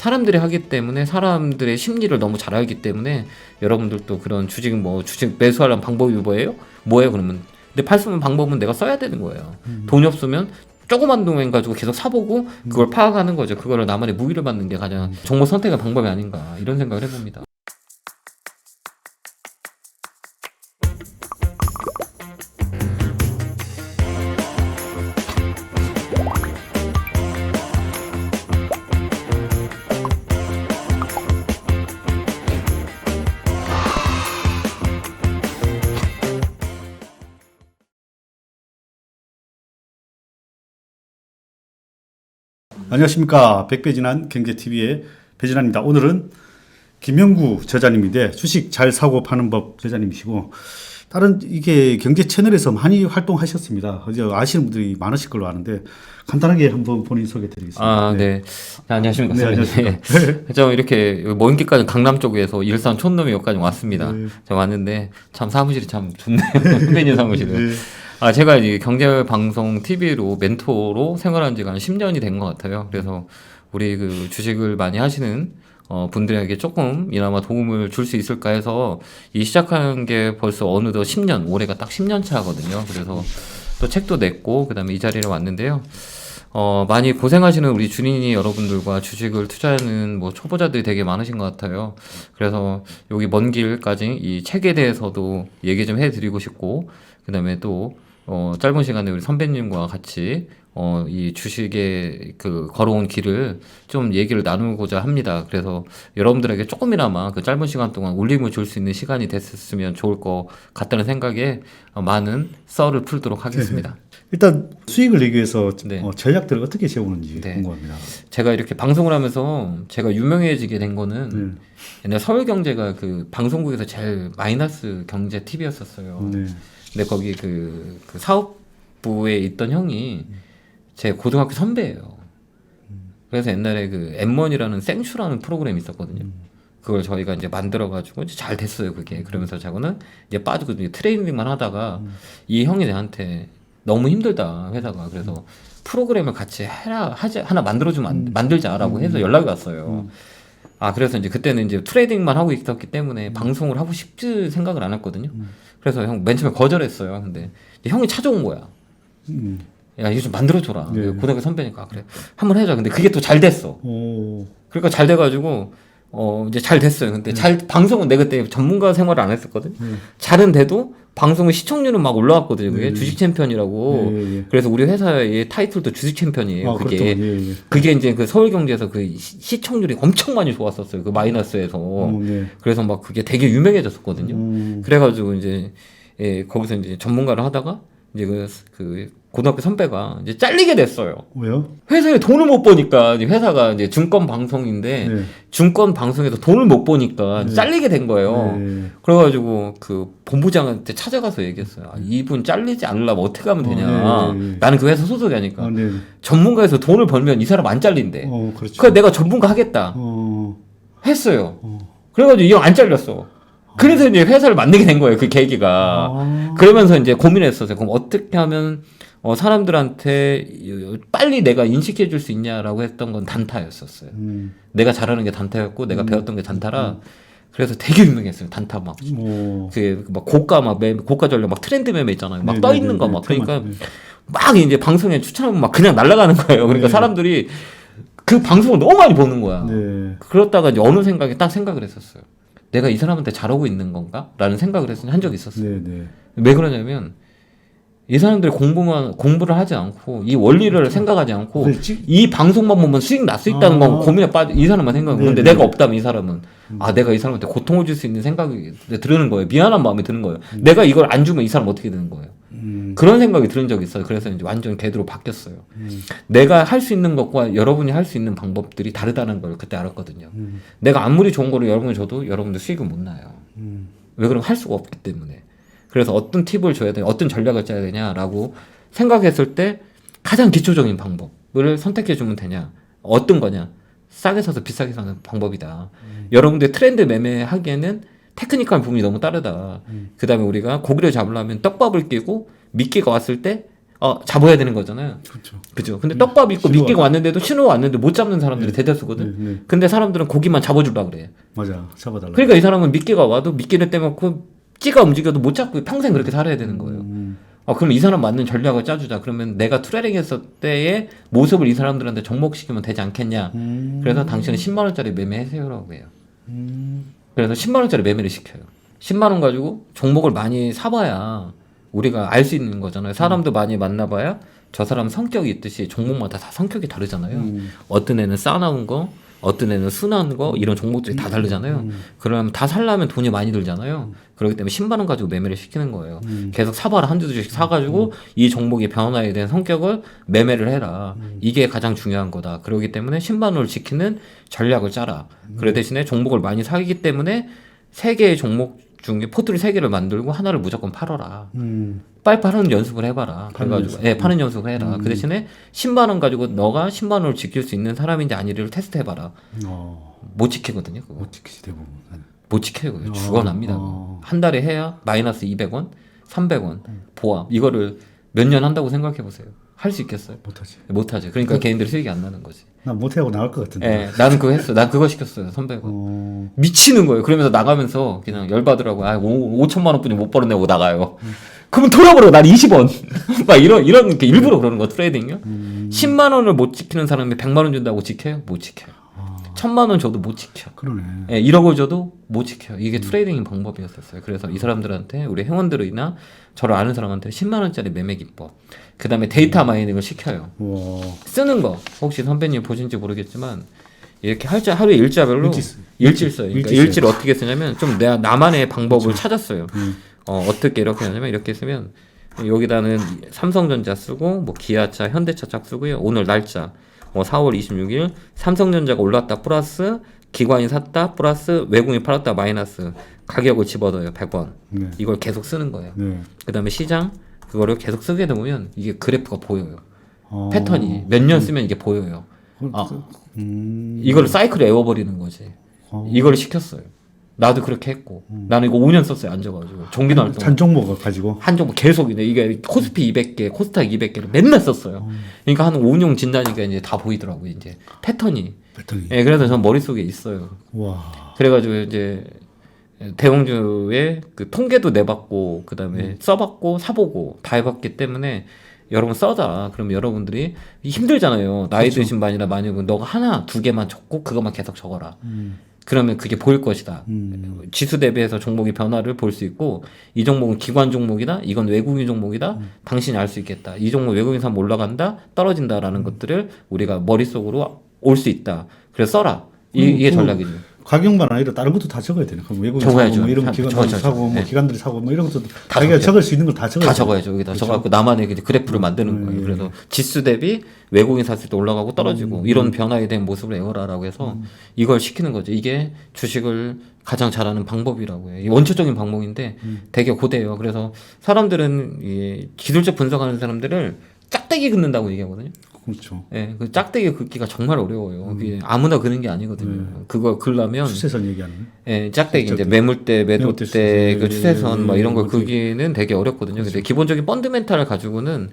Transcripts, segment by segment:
사람들이 하기 때문에 사람들의 심리를 너무 잘 알기 때문에 여러분들도 그런 주식 매수하려는 방법이 뭐예요? 그러면 근데 팔수는 방법은 내가 써야 되는 거예요. 돈이 없으면 조그만 동행 가지고 계속 사보고 그걸 파악하는 거죠. 그거를 나만의 무기를 받는 게 가장 정보 선택의 방법이 아닌가 이런 생각을 해봅니다. 안녕하십니까. 백배진한 경제TV의 배진환입니다. 오늘은 김영구 저자님인데 주식 잘 사고 파는 법 저자님이시고 다른 이게 경제 채널에서 많이 활동하셨습니다. 이제 아시는 분들이 많으실 걸로 아는데 간단하게 한번 본인 소개 드리겠습니다. 네. 안녕하십니까. 네, 안녕하십니까. 저 이렇게 먼 길까지 강남 쪽에서 일산 촌놈역까지 왔습니다. 제가 왔는데 참 사무실이 참 좋네요. 선배님 사무실은. 제가 이제 경제방송 TV로 멘토로 생활한 지가 한 10년이 된 것 같아요. 그래서 우리 그 주식을 많이 하시는 분들에게 조금이나마 도움을 줄 수 있을까 해서 이 시작한 게 벌써 어느덧 10년, 올해가 딱 10년 차거든요. 그래서 또 책도 냈고, 그 다음에 이 자리에 왔는데요. 많이 고생하시는 우리 주린이 여러분들과 주식을 투자하는 뭐 초보자들이 되게 많으신 것 같아요. 그래서 여기 먼 길까지 이 책에 대해서도 얘기 좀 해드리고 싶고, 그 다음에 또 짧은 시간에 우리 선배님과 같이 이 주식의 그 걸어온 길을 좀 얘기를 나누고자 합니다. 그래서 여러분들에게 조금이나마 그 짧은 시간 동안 울림을 줄 수 있는 시간이 됐으면 좋을 것 같다는 생각에 많은 썰을 풀도록 하겠습니다. 일단 수익을 내기 위해서 네. 전략들을 어떻게 세우는지 네. 궁금합니다. 제가 이렇게 방송을 하면서 제가 유명해지게 된 거는 옛날 서울경제가 그 방송국에서 제일 마이너스 경제 TV였었어요. 네. 근데 거기 그 사업부에 있던 형이 제 고등학교 선배예요. 그래서 옛날에 그 M1이라는 생슈라는 프로그램이 있었거든요. 그걸 저희가 이제 만들어가지고 이제 잘 됐어요, 그게. 그러면서 저거는 이제 빠지고 이제 트레이닝만 하다가 이 형이 내한테 너무 힘들다, 회사가. 그래서 프로그램을 같이 하나 만들자라고 해서 연락이 왔어요. 그래서 이제 그때는 이제 트레이딩만 하고 있었기 때문에 방송을 하고 싶지 생각을 안 했거든요. 그래서 형 맨 처음에 거절했어요. 근데 형이 찾아온 거야. 야, 이거 좀 만들어줘라. 네. 고등학교 선배니까. 그래. 한번 해줘. 근데 그게 또 잘 됐어. 그러니까 잘 돼가지고, 이제 잘 됐어요. 근데 방송은 내가 그때 전문가 생활을 안 했었거든. 잘은 돼도 방송의 시청률은 막 올라왔거든요. 그게 주식 챔피언이라고. 그래서 우리 회사의 타이틀도 주식 챔피언이에요. 그게. 그렇죠. 그게 이제 그 서울경제에서 그 시청률이 엄청 많이 좋았었어요. 그 마이너스에서. 그래서 막 그게 되게 유명해졌었거든요. 그래가지고 이제, 거기서 이제 전문가를 하다가 이제 그 고등학교 선배가 이제 잘리게 됐어요. 왜요? 회사에 돈을 못 버니까 회사가 이제 증권 방송인데 증권 방송에서 돈을 못 버니까 잘리게 된 거예요. 그래가지고 그 본부장한테 찾아가서 얘기했어요. 이분 잘리지 않으려면 어떻게 하면 되냐. 나는 그 회사 소속이 아니까. 전문가에서 돈을 벌면 이 사람 안 잘린대. 그렇죠. 그래서 내가 전문가 하겠다. 했어요. 그래가지고 이 형 안 잘렸어. 그래서 이제 회사를 만들게 된 거예요. 그 계기가. 그러면서 이제 고민했었어요. 그럼 어떻게 하면 사람들한테 빨리 내가 인식해 줄 수 있냐라고 했던 건 단타였었어요. 내가 잘하는 게 단타였고 내가 배웠던 게 단타라. 그래서 되게 유명했어요. 단타 막. 그게 막 고가 전략 막 트렌드 매매 있잖아요. 막 떠 있는 거 막. 그러니까 막 이제 방송에 추천하면 막 그냥 날아가는 거예요. 그러니까 사람들이 그 방송을 너무 많이 보는 거야. 그러다가 이제 어느 생각을 했었어요. 내가 이 사람한테 잘하고 있는 건가? 라는 생각을 한 적이 있었어요. 왜 그러냐면 이 사람들이 공부를 하지 않고 이 원리를 생각하지 않고 이 방송만 보면 수익 날 수 있다는 건 고민에 이 사람만 생각하고 근데 내가 없다면 이 사람은 내가 이 사람한테 고통을 줄 수 있는 생각이 드는 거예요. 미안한 마음이 드는 거예요. 내가 이걸 안 주면 이 사람 어떻게 되는 거예요. 그런 생각이 들은 적이 있어요. 그래서 이제 완전 궤도로 바뀌었어요. 내가 할 수 있는 것과 여러분이 할 수 있는 방법들이 다르다는 걸 그때 알았거든요. 내가 아무리 좋은 거를 여러분이 줘도 여러분들 수익은 못 나요. 왜 그러면 할 수가 없기 때문에. 그래서 어떤 팁을 줘야 되냐, 어떤 전략을 짜야 되냐라고 생각했을 때 가장 기초적인 방법을 선택해 주면 되냐. 어떤 거냐. 싸게 사서 비싸게 사는 방법이다. 여러분들 트렌드 매매하기에는 테크니컬 부분이 너무 다르다. 그 다음에 우리가 고기를 잡으려면 떡밥을 끼고 미끼가 왔을 때 잡아야 되는 거잖아요. 그렇죠. 그죠. 근데 떡밥 있고 신호가. 미끼가 왔는데도 신호가 왔는데 못 잡는 사람들이 대다수거든. 네. 근데 사람들은 고기만 잡아주려고 그래. 맞아. 잡아달라. 그러니까 이 사람은 미끼가 와도 미끼를 떼놓고 찌가 움직여도 못 잡고 평생 그렇게 살아야 되는 거예요. 그럼 이 사람 맞는 전략을 짜주자. 그러면 내가 트레이딩 했을 때의 모습을 이 사람들한테 접목시키면 되지 않겠냐. 그래서 당신은 10만 원짜리 매매하세요라고 해요. 그래서 10만 원짜리 매매를 시켜요. 10만 원 가지고 종목을 많이 사봐야 우리가 알 수 있는 거잖아요. 사람도 많이 만나봐야 저 사람 성격이 있듯이 종목마다 다 성격이 다르잖아요. 어떤 애는 싸나운 거, 어떤 애는 순한 거, 이런 종목들이 다 다르잖아요. 그럼 다 살려면 돈이 많이 들잖아요. 그렇기 때문에 10만 원 가지고 매매를 시키는 거예요. 계속 사봐라. 한두 주씩 사가지고 이 종목의 변화에 대한 성격을 매매를 해라. 이게 가장 중요한 거다. 그렇기 때문에 10만 원을 지키는 전략을 짜라. 그 대신에 종목을 많이 사기 때문에 3개의 종목 중에 포트를 3개를 만들고 하나를 무조건 팔아라. 빨리 파는 연습을 해봐라. 그래가지고 파는 연습을 해라. 그 대신에 10만 원 가지고 너가 10만 원을 지킬 수 있는 사람인지 아니를 테스트해봐라. 못 지키거든요. 그거. 못 지키지 대부분. 못 지켜요. 죽어납니다. 한 달에 해야 마이너스 200원, 300원 보합. 이거를 몇 년 한다고 생각해보세요. 할 수 있겠어요? 못하지. 못하죠. 그러니까 개인들이 수익이 안 나는 거지. 난 못하고 나갈 것 같은데. 예, 나는 그거 했어. 난 그거 시켰어요. 300원. 미치는 거예요. 그러면서 나가면서 그냥 열받으라고. 5천만 원뿐이 못 벌어내고 나가요. 그러면 돌아버려. 난 20원. 막 이런 게 일부러 그러는 거 트레이딩요. 10만 원을 못 지키는 사람이 100만 원 준다고 지켜요? 못 지켜요. 1000만 원 줘도 못 지켜. 그러네. 예, 1억을 줘도 못 지켜요. 이게 트레이딩 방법이었었어요. 그래서 이 사람들한테, 우리 회원들이나 저를 아는 사람한테 10만 원짜리 매매 기법, 그 다음에 데이터 마이닝을 시켜요. 와. 쓰는 거 혹시 선배님 보신지 모르겠지만 이렇게 하루에 일자별로 일지를 써요. 그러니까 일지를 어떻게 쓰냐면 좀 내가 나만의 방법을 찾았어요. 어떻게 이렇게 하냐면 이렇게 쓰면 여기다는 삼성전자 쓰고 뭐 기아차, 현대차 짝 쓰고요. 오늘 날짜 4월 26일 삼성전자가 올랐다 플러스 기관이 샀다 플러스 외국인이 팔았다 마이너스 가격을 집어넣어요. 100원. 네. 이걸 계속 쓰는 거예요. 네. 그 다음에 시장 그거를 계속 쓰게 되면 이게 그래프가 보여요. 패턴이 몇 년 쓰면 이게 보여요. 이걸 사이클을 외워버리는 거지. 이걸 시켰어요. 나도 그렇게 했고 나는 이거 5년 썼어요. 앉아가지고 종기 나올 동안 한 종목 가지고 한 종목 계속이네. 이게 코스피 200개, 코스닥 200개를 맨날 썼어요. 그러니까 한 5년 진다니까 이제 다 보이더라고요. 이제 패턴이. 예, 그래서 전 머릿속에 있어요. 와. 그래가지고 이제 대형주의 그 통계도 내봤고 그다음에 써봤고 사보고 다 해봤기 때문에 여러분 써자. 그럼 여러분들이 힘들잖아요. 나이 드신 분이나 많이 너가 하나 두 개만 적고 그것만 계속 적어라. 그러면 그게 보일 것이다. 지수 대비해서 종목의 변화를 볼 수 있고 이 종목은 기관 종목이다. 이건 외국인 종목이다. 당신이 알 수 있겠다. 이 종목 외국인 사면 올라간다. 떨어진다라는 것들을 우리가 머릿속으로 올 수 있다. 그래서 써라. 이게 전략이죠. 가격만 아니라 다른 것도 다 적어야 되네. 그럼 외국인 적어야죠. 사고 뭐 이런 기관들 사고 뭐 기관들이 사고 뭐 이런 것도 자기가 적을 수 있는 걸 다 적어야 다 적어야죠. 여기다 적어갖고 나만의 그래프를 만드는 거예요. 그래서 지수 대비 외국인 샀을 때 올라가고 떨어지고 이런 변화에 대한 모습을 외워라라고 해서 이걸 시키는 거죠. 이게 주식을 가장 잘하는 방법이라고 해요. 이 원초적인 방법인데 되게 고대해요. 그래서 사람들은 이 기술적 분석하는 사람들을 짝대기 긋는다고 얘기하거든요. 그렇죠. 예, 그 짝대기 긋기가 정말 어려워요. 그게 아무나 그는 게 아니거든요. 그걸 긁려면 추세선 얘기하는 거예요? 예, 짝대기 이제 매물대, 매도대, 그 추세선 뭐 이런 걸 그기는 되게 어렵거든요. 근데 기본적인 펀드멘탈을 가지고는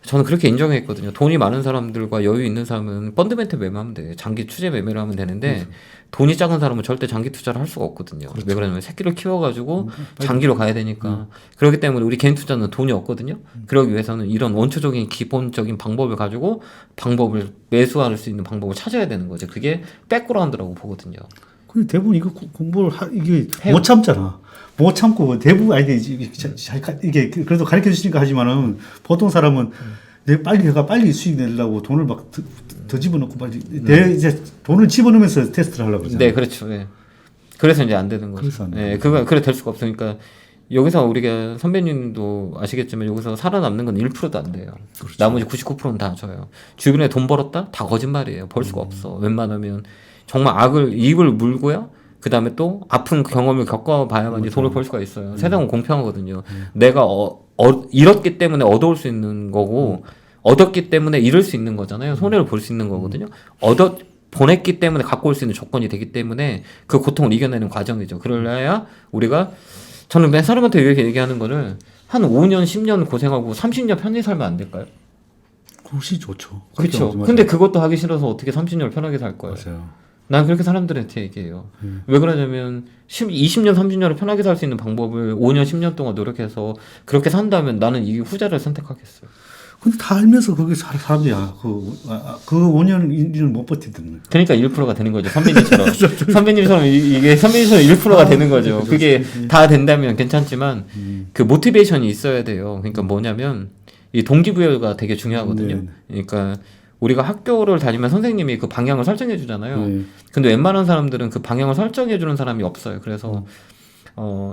저는 그렇게 인정했거든요. 돈이 많은 사람들과 여유 있는 사람은 펀드멘탈 매매하면 돼. 장기 투자 매매를 하면 되는데 돈이 작은 사람은 절대 장기 투자를 할 수가 없거든요. 왜 그러냐면 새끼를 키워가지고 장기로 가야 되니까. 그렇기 때문에 우리 개인 투자는 돈이 없거든요. 그러기 위해서는 이런 원초적인 기본적인 방법을 가지고 방법을 매수할 수 있는 방법을 찾아야 되는 거죠. 그게 백그라운드라고 보거든요. 근데 대부분 이거 공부를 이게 못 참잖아. 못 참고 대부분 이게 그래도 가르쳐 주시니까 하지만은 보통 사람은 내가 빨리 수익 내려고 돈을 막 더 집어넣고 빨리 이제 돈을 집어넣으면서 테스트를 하려고 그러잖아. 네, 그렇죠. 예. 그래서 이제 안 되는 거죠. 그래서 안 예, 그래 될 수가 없으니까 여기서 우리가 선배님도 아시겠지만 여기서 살아남는 건 1%도 안 돼요. 그렇죠. 나머지 99%는 다 져요. 주변에 돈 벌었다? 다 거짓말이에요. 벌 수가 없어. 웬만하면 정말 입을 물고요. 그 다음에 또 아픈 경험을 겪어봐야만 이제 돈을 벌 수가 있어요. 세상은 공평하거든요. 내가 잃었기 때문에 얻어올 수 있는 거고 얻었기 때문에 잃을 수 있는 거잖아요. 손해를 볼 수 있는 거거든요. 보냈기 때문에 갖고 올 수 있는 조건이 되기 때문에 그 고통을 이겨내는 과정이죠. 그러려야 우리가 저는 맨 사람한테 이렇게 얘기하는 거를 한 5년, 10년 고생하고 30년 편히 살면 안 될까요? 훨씬 좋죠. 그렇죠. 맞아요. 근데 그것도 하기 싫어서 어떻게 30년을 편하게 살 거예요? 맞아요. 난 그렇게 사람들한테 얘기해요. 왜 그러냐면 20년, 30년을 편하게 살 수 있는 방법을 5년, 10년 동안 노력해서 그렇게 산다면 나는 이 후자를 선택하겠어요. 근데 다 알면서 그게 사람들이 그 5년, 1년 못 버티든. 그러니까 1%가 되는 거죠. 선배님처럼. 선배님처럼 이게 선배님처럼 1%가 되는 거죠. 그게 다 된다면 괜찮지만 그 모티베이션이 있어야 돼요. 그러니까 뭐냐면 이 동기부여가 되게 중요하거든요. 그러니까 우리가 학교를 다니면 선생님이 그 방향을 설정해 주잖아요. 근데 웬만한 사람들은 그 방향을 설정해 주는 사람이 없어요. 그래서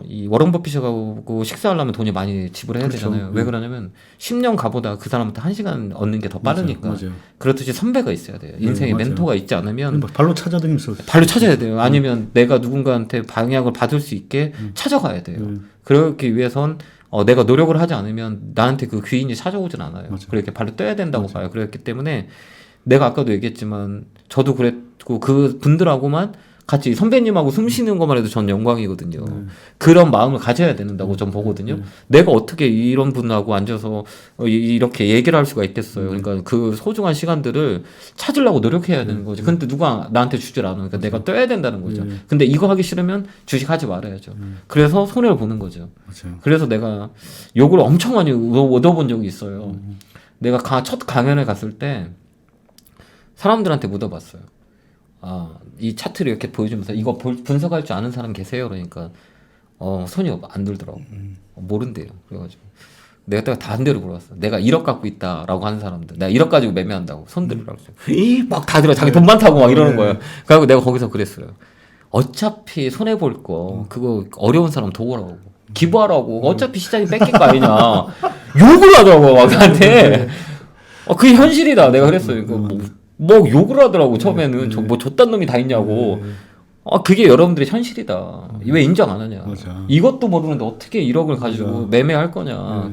이 워런 버핏하고 식사하려면 돈이 많이 지불해야 그렇죠. 되잖아요. 왜 그러냐면 10년 가보다 그 사람한테 1시간 얻는 게 더 빠르니까. 맞아요. 그렇듯이 선배가 있어야 돼요. 인생에 맞아요. 멘토가 있지 않으면 발로 찾아다니면서. 발로 찾아야 돼요. 아니면 내가 누군가한테 방향을 받을 수 있게 찾아가야 돼요. 그러기 위해선 내가 노력을 하지 않으면 나한테 그 귀인이 찾아오진 않아요. 맞아요. 그렇게 발로 떼야 된다고 봐요. 그렇기 때문에 내가 아까도 얘기했지만 저도 그랬고 그 분들하고만 같이 선배님하고 숨 쉬는 것만 해도 전 영광이거든요. 그런 마음을 가져야 된다고 전 보거든요. 내가 어떻게 이런 분하고 앉아서 이렇게 얘기를 할 수가 있겠어요. 그러니까 그 소중한 시간들을 찾으려고 노력해야 되는 거죠. 근데 누가 나한테 주질 않아. 그러니까 내가 떠야 된다는 거죠. 근데 이거 하기 싫으면 주식하지 말아야죠. 그래서 손해를 보는 거죠. 맞아요. 그래서 내가 욕을 엄청 많이 얻어본 적이 있어요. 내가 첫 강연에 갔을 때 사람들한테 물어봤어요. 이 차트를 이렇게 보여주면서 이거 분석할 줄 아는 사람 계세요? 그러니까 손이 안 들더라고. 모른대요. 그래가지고 내가 반대로 물어봤어. 내가 1억 갖고 있다라고 하는 사람들, 내가 1억 가지고 매매한다고 손 들으라고 했어요. 막 다 들어. 자기 돈 많다고 막 이러는 거예요. 그래갖고 내가 거기서 그랬어요. 어차피 손해 볼 거 그거 어려운 사람 도우라고 기부하라고. 어차피 시장이 뺏긴 거 아니냐. 욕을 하더라고 막 나한테. 그게 현실이다. 내가 그랬어요. 뭐 욕을 하더라고 처음에는. 뭐 좆단 놈이 다 있냐고. 그게 여러분들의 현실이다. 왜 인정 안 하냐. 맞아. 이것도 모르는데 어떻게 1억을 가지고 매매할 거냐.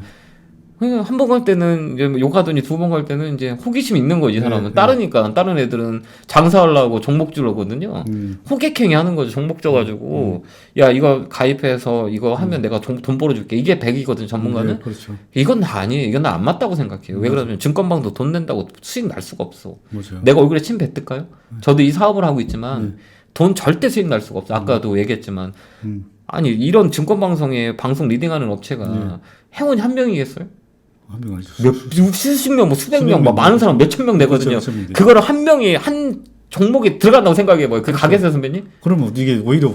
한 번 갈 때는 이제 욕하더니 두 번 갈 때는 이제 호기심이 있는 거지. 이 사람은 따르니까. 다른 애들은 장사하려고 종목 주려거든요. 호객행위 하는 거죠. 종목 줘가지고 야 이거 가입해서 이거 하면 내가 돈 벌어줄게. 이게 100이거든 전문가는. 그렇죠. 이건 나 아니에요. 이건 나 안 맞다고 생각해요. 왜 그러냐면 증권방도 돈 낸다고 수익 날 수가 없어. 맞아요. 내가 얼굴에 침 뱉을까요? 저도 이 사업을 하고 있지만 돈 절대 수익 날 수가 없어. 아까도 얘기했지만 아니 이런 증권방송에 방송 리딩하는 업체가 회원이 한 명이겠어요? 한 명 아니죠. 수십 명, 뭐 수백 명, 막 많은 사람 몇천 명 되거든요. 그렇죠, 그렇죠. 그거를 한 명이 한 종목에 들어간다고 생각해봐요. 그 가게에서 선배님? 그러면 이게 오히려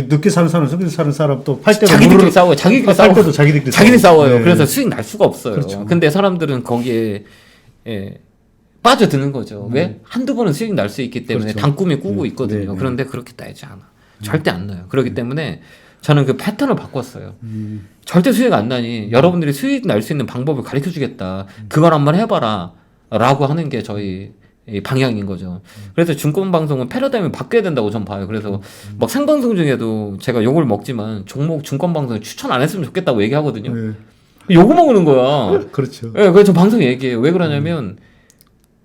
늦게 사는 사람, 늦게 사는 사람 또 팔 때도 자기들끼리 싸워요. 자기들끼리 팔 싸워. 때도 자기들끼리 싸워요. 네. 그래서 수익 날 수가 없어요. 그렇죠. 근데 사람들은 거기에 빠져드는 거죠. 왜? 한두 번은 수익 날 수 있기 때문에 그렇죠. 단꿈이 꾸고 있거든요. 네, 네. 그런데 그렇게 따지 않아. 절대 안 나요. 그렇기 때문에 저는 그 패턴을 바꿨어요. 절대 수익 안 나니 여러분들이 수익 날 수 있는 방법을 가르쳐 주겠다. 그걸 한번 해봐라. 라고 하는 게 저희 이 방향인 거죠. 그래서 증권방송은 패러다임을 바뀌어야 된다고 전 봐요. 그래서 막 생방송 중에도 제가 욕을 먹지만 종목 증권방송 추천 안 했으면 좋겠다고 얘기하거든요. 욕을 먹는 거야. 그렇죠. 그래서 저 방송에 얘기해요. 왜 그러냐면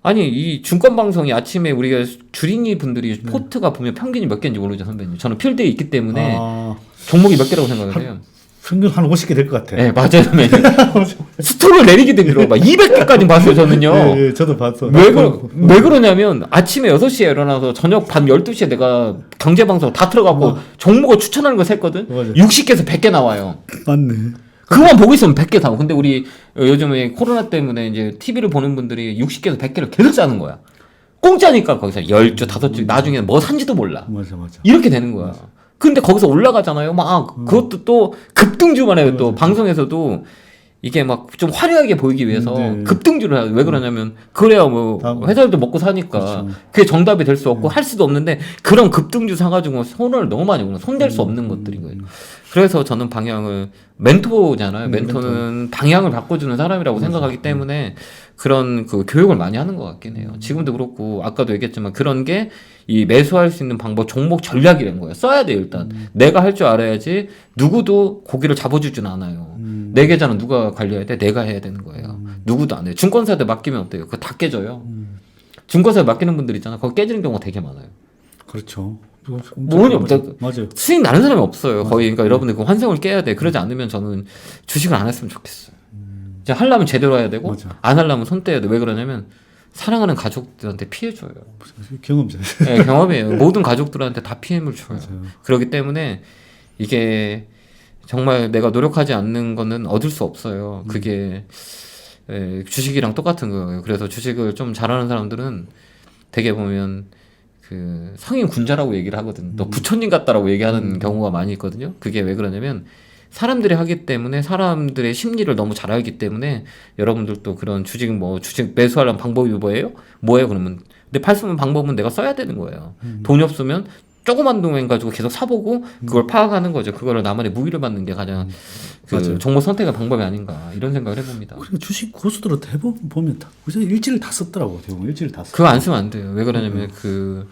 아니 이 증권방송이 아침에 우리가 주린이 분들이 포트가 보면 평균이 몇 개인지 모르죠 선배님. 저는 필드에 있기 때문에 종목이 몇 개라고 생각을 해요. 평균 한 50개 될 것 같아. 네 맞아요 선배님. 스톱을 내리기도 힘들어. 막 200개까지 봤어요 저는요. 네, 저도 봤어. 왜 그러냐면 아침에 6시에 일어나서 저녁 밤 12시에 내가 경제방송 다 틀어갖고 종목을 추천하는 거 셌거든. 맞아. 60개에서 100개 나와요. 맞네. 그만 보고 있으면 100개 사고. 근데 우리 요즘에 코로나 때문에 이제 TV를 보는 분들이 60개에서 100개를 계속 사는 거야. 공짜니까 거기서 10주, 5주, 나중에는 뭐 산지도 몰라. 맞아. 이렇게 되는 거야. 근데 거기서 올라가잖아요. 막 그것도 또 급등주만 해요. 또 방송에서도 이게 막 좀 화려하게 보이기 위해서 급등주를 해요. 왜 그러냐면 그래야 뭐 회사들도 먹고 사니까 그렇죠. 그게 정답이 될 수 없고 할 수도 없는데 그런 급등주 사가지고 손을 너무 많이 보는 손댈 수 없는 것들인 거예요. 그래서 저는 방향을 멘토잖아요. 멘토는 방향을 바꿔주는 사람이라고 생각하기 때문에 그런 그 교육을 많이 하는 것 같긴 해요. 지금도 그렇고 아까도 얘기했지만 그런 게 이 매수할 수 있는 방법 종목 전략이라는 거예요. 써야 돼요 일단. 내가 할 줄 알아야지 누구도 고기를 잡아주진 않아요. 내 계좌는 누가 관리해야 돼? 내가 해야 되는 거예요. 누구도 안 해요. 증권사한테 맡기면 어때요? 그거 다 깨져요. 증권사에 맡기는 분들 있잖아. 거기 깨지는 경우가 되게 많아요. 그렇죠. 모은이 없다. 맞아요. 수익 나는 사람이 없어요. 거의. 그러니까 여러분들 그 환상을 깨야 돼. 그러지 않으면 저는 주식을 안 했으면 좋겠어요. 이제 하려면 제대로 해야 되고, 맞아. 안 하려면 손 떼야 돼. 왜 그러냐면, 사랑하는 가족들한테 피해줘요. 경험자예요. 네, 경험이에요. 모든 가족들한테 다 피해를 줘요. 맞아요. 그렇기 때문에 이게 정말 내가 노력하지 않는 거는 얻을 수 없어요. 그게 주식이랑 똑같은 거예요. 그래서 주식을 좀 잘하는 사람들은 되게 보면 그 성인 군자라고 얘기를 하거든. 또 부처님 같다라고 얘기하는 경우가 많이 있거든요. 그게 왜 그러냐면 사람들이 하기 때문에 사람들의 심리를 너무 잘 알기 때문에 여러분들도 그런 주식 매수하려는 방법이 뭐예요? 그러면 근데 팔 수 있는 방법은 내가 써야 되는 거예요. 돈이 없으면 조그만 돈 가지고 계속 사보고 그걸 파악하는 거죠. 그거를 나만의 무기를 받는 게 가장 그 맞아요. 정보 선택의 방법이 아닌가 이런 생각을 해봅니다. 그리고 주식 고수들은 대부분 보면 다 그래서 일지를 다 썼더라고. 대부분 일지를 다 썼. 그거 안 쓰면 안 돼요. 왜 그러냐면 그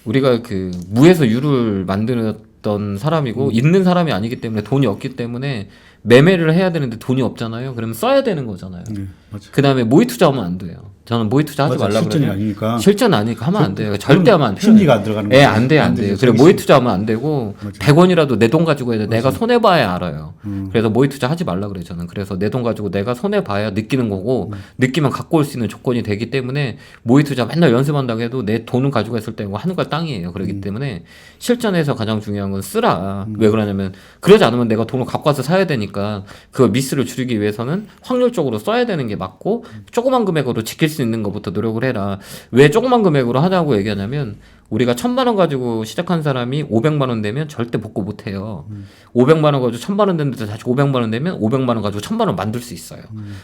우리가 그 무에서 유를 만들었던 사람이고 있는 사람이 아니기 때문에 돈이 없기 때문에 매매를 해야 되는데 돈이 없잖아요. 그러면 써야 되는 거잖아요. 네, 맞아. 그 다음에 모의 투자하면 안 돼요. 저는 모의 투자 하지 맞아. 말라고 실전이 그래요. 아니니까. 실전 아니니까 하면 안 돼요. 절대 하면 안 돼요. 심리가 안 들어가는 예, 거예요. 안 돼요, 안 안 돼요. 되죠. 그래 모의 투자하면 안 되고 맞아. 100원이라도 내 돈 가지고 해야 돼. 내가 손해 봐야 알아요. 음. 그래서 모의 투자 하지 말라 그래요. 저는 그래서 내 돈 가지고 내가 손해 봐야 느끼는 거고 느끼면 갖고 올 수 있는 조건이 되기 때문에 모의 투자 맨날 연습한다고 해도 내 돈을 가지고 했을 때 하늘과 땅이에요. 그렇기 때문에 실전에서 가장 중요한 건 쓰라. 왜 그러냐면 그러지 않으면 내가 돈을 갖고 와서 사야 되니까 그 미스를 줄이기 위해서는 확률적으로 써야 되는 게 맞고 조그만 금액으로 지킬 수 있는 것부터 노력을 해라. 왜 조그만 금액으로 하자고 얘기하냐면 우리가 1,000만 원 가지고 시작한 사람이 500만 원 되면 절대 복구 못 해요. 500만 원 가지고 1,000만 원 됐는데 다시 500만 원 되면 500만 원 가지고 1,000만 원 만들 수 있어요.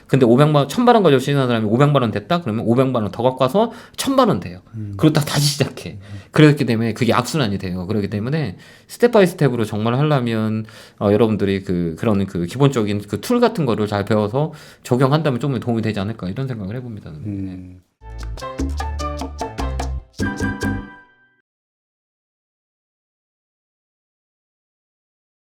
근데 1,000만 원 가지고 시작한 사람이 500만 원 됐다? 그러면 500만 원 더 갖고 와서 1,000만 원 돼요. 그러다 다시 시작해. 그렇기 때문에 그게 악순환이 돼요. 그렇기 때문에 스텝 바이 스텝으로 정말 하려면 여러분들이 그런 그 기본적인 그 툴 같은 거를 잘 배워서 적용한다면 좀 도움이 되지 않을까 이런 생각을 해봅니다. 네.